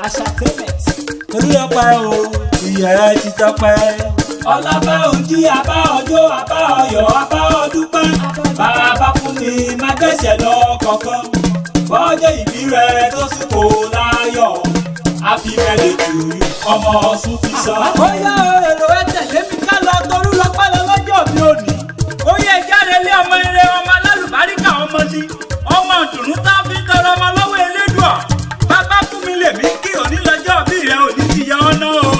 Àṣàkẹ́mẹ̀t. Torí ọpẹ́ o, ìyẹn ti tọpẹ́. Ọlábá òjì àbá ọjọ́ àbá ọyọ̀ àbá ọdúpẹ́. Bàbá fún mi má gbẹ̀sẹ̀ lọ kọ̀ọ̀kan. Bọ́jọ́ ìbí rẹ̀ tó sì kò láyọ̀. Happy birthday to you, ọmọ Ọ̀ṣun fi sọ. Bóyá èrò ẹ tẹ̀lé mi ká lọ torú lọ́pẹ́ lọ lọ́jọ́ mi òní. Ó yẹ jáde lé ọmọ ire ọmọ alálùbáríkà ọmọ ni. Ọmọ ìdùnnú tá a fi tọrọ ọmọ lọ́wọ́ Elédùà. Bàbá fún mi lèmi kí òní lọ́jọ́ bí rẹ̀ òní ti yẹ ọ́nà o.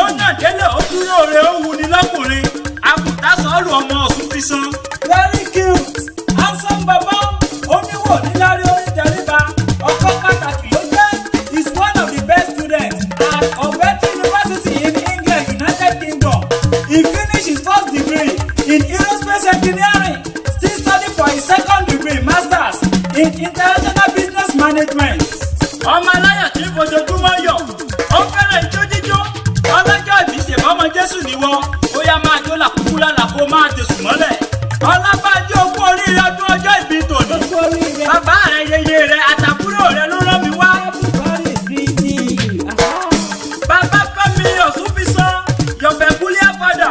Ó yàn délé ó dúró rẹ̀ ó wù ní lọ́kùnrin. Àkùtà sọ́ọ̀lù ọmọ Ọ̀ṣun fi san. Very cute, handsome bàbá, oníwò nílárí oníjẹríba. Ọkọ pàtàkì ló jẹ́ is one of the best students at Ogbeti University in England, United Kingdom. He finished his first degree in aerospace engineering, still studying for his second degree, masters in international business management. Ọmọ aláyọ̀ tí fojoojúmọ́ yọ̀, ó fẹ́ràn ijó jíjó, ọlọ́jọ́ ìbí ṣèbọ́mọ Jésù níwọ̀, ó yá máa jó làkúkú lálà kó máa tẹ̀sùn mọ́lẹ̀. Ọlábàájú okú oríire ọdún ọjọ́ ìbí tòní. Bàbá rẹ̀ yeye rẹ̀ àtàbúrò rẹ̀ ló rán mi wá. Bàbá Fẹ́mi Ọ̀ṣun fi san, Yọ̀bẹ̀ Kúlíà padà,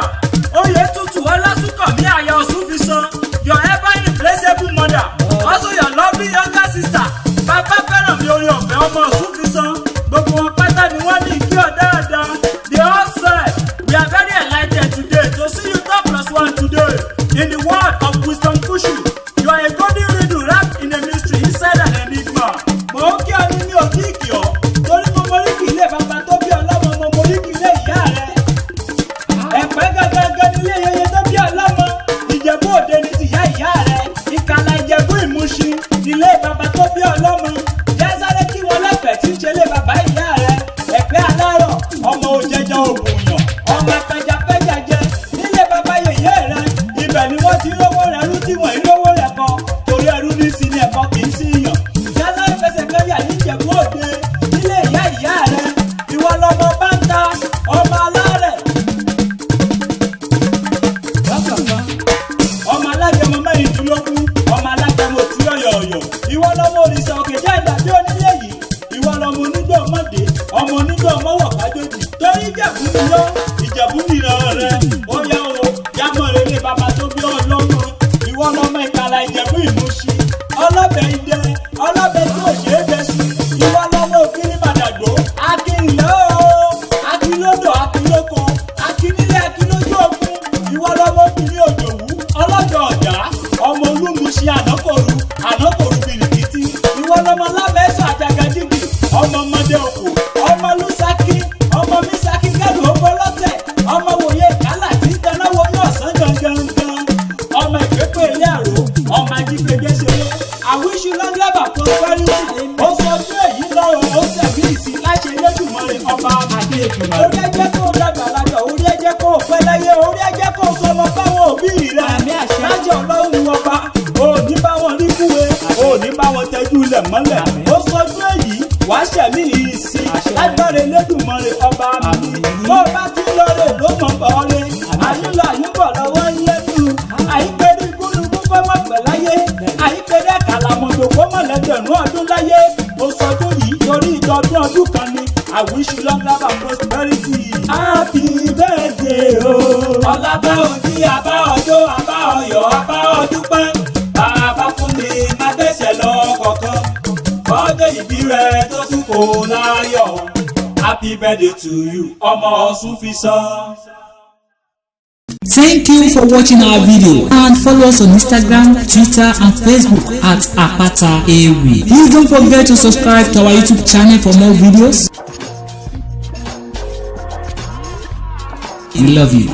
Oyè Tutù Ọlásùnkànmí àyà Ọ̀ṣun fi san, your ever irreplaceable mother, also your lovely younger sister. Bàbá fẹ́ràn mi orin ọ̀fẹ́ ọmọ Ọ̀ṣun fi san, gbogbo wọn pátá ni wọ́n ní kí ọ dáadáa. They all said, we are very enlightened today to see you top +1 today. In the word of wisdom Kushu, you are a golden riddle wrapped in a mystery inside an enigma. Mo kí ọ ní mi ò tí kì ọ́, torí mo moríkì ilé bàbá tó bí ọlọ́mọ, mo moríkì ilé ìyá rẹ̀. Ẹ̀pẹ́ gẹ́gẹ́ nílé yeye tó bí ọlọ́mọ, Ìjẹ̀bú Òde ní tìyá ìyá rẹ̀. Ìkàlà Ìjẹ̀bú Ìmúṣin nílé bàbá tó bí ọlọ́mọ. Jẹ́sáré kí wọ́n lẹ́pẹ̀ tí ń ṣe lé bàbá ìyá rẹ̀. Ẹ̀pẹ́ alárọ̀, ọmọ òjẹjọ ògùnyàn, ọmọ apẹjapẹja jẹ nílé bàbá yèyé rẹ̀. Ibẹ̀ ni wọ́n ti rówó rẹ̀ rú tí wọ́n ìrówó rẹ̀ kan, torí ẹrú ní sí ní ẹ̀kọ́ kì í sí yàn. Jálá ìfẹsẹ̀ kẹ́yà ní Ìjẹ̀bú Òde nílé ìyá ìyá rẹ̀. Ìwọ lọmọ báńtà, ọmọ alárẹ̀. Ọmọ alágẹmọ mẹ́rìndínlógún, ọmọ alágẹmọ tí ọ̀yọ̀ọ̀yọ̀. Ìwọ lọmọ òrìṣà òkè jẹ́ ìgbàdí onílé yìí. Ìwọ lọmọ onígbò ọmọdé, ọmọ onígbò ọmọwọ̀ kájòjì. Torí Ìjẹ̀bú ni yó, Ìjẹ̀bú nìran rẹ̀. Ó yá o, yámọ̀ rere bàbá tó bí ọlọ́mọ. Ìwọ lọmọ Ìkàlà Ìjẹ̀bú Ìmúṣin. Ọlọ́bẹ̀ idẹ, ọlọ́bẹ̀ tí ò ṣeé bẹ́ sí. Ìwọ lọmọ Òkìní Màdàgbò. Akínlẹ̀ o, Akínlódò, Akínlóko, Akínílé, Akínlójú Òkun. Ìwọ lọmọ Obìnrin Òjòwú, ọlọ́jọ́ ọ̀dà, ọmọ Olúmuṣin Ànákòrú, Ànákòrú Bìrìkìtì. Ìwọ lọmọ Lábẹ́sọ̀ Àjàgàjìgì, ọmọ Ọmọdé Òkò, ọmọ Lúsákì, ọmọ Mísákì Kẹ́lù Ògbólọ́tẹ̀, ọmọ Wòye Kálà tí tẹ́lẹ́wọ́ ní ọ̀sán gangan. Ọmọ Ìpépé Ilé Àrò, ọmọ Ajígbèjé ṣeré. I wish you long life and prosperity. Ó sọ fún èyí lọ́rùn ó tẹ̀lé ìsìn láṣẹ Elédùmarè ọba àti ètùmọ̀. Orí ẹjẹ́ kó dàgbà lájọ, orí ẹjẹ́ kó pẹ́ láyé, orí ẹjẹ́ kó sọmọ fáwọn òbí rẹ̀. Àmì àṣẹ. Lájọ Ọlọ́run ọba, òní bá wọn rí kúwe, òní bá wọn tẹ́jú ilẹ̀ mọ́lẹ̀. Ó sọ fún èyí, wàá ṣẹ̀mí ìsìn. Lágbára Elédùmarè ọba mi. Bó o bá ti lọ rè ló mọ̀ bọ̀ ọ́lẹ̀. Àyúlọ̀ àyúbọ̀ lọ́wọ́ ń lẹ́nu. Àyípẹ́rẹ́ ìgbónúgbó fẹ́ mọ̀ pẹ̀ láyé. Àyípẹ́rẹ́ kàlàmọ̀dò kó mọ̀ lẹ́gbẹ̀rún ọdún láyé. Ó sọdún yìí torí ìjọdún ọdún kan ni. I wish you long life and prosperity. Happy birthday o. Ọlábá òjì àbá ọjọ́ àbá ọyọ̀ àbá ọdúpẹ́. Bàbá fún mi má gbẹ̀sẹ̀ lọ kọ̀ọ̀kan. Bọ́jọ́ ìbí rẹ̀ tó tún kò láyọ̀. Happy birthday to you, ọmọ Ọ̀ṣun fi san. Thank you for watching our video and follow us on Instagram, Twitter and Facebook at Apata Ewi. Please don't forget to subscribe to our YouTube channel for more videos. We love you.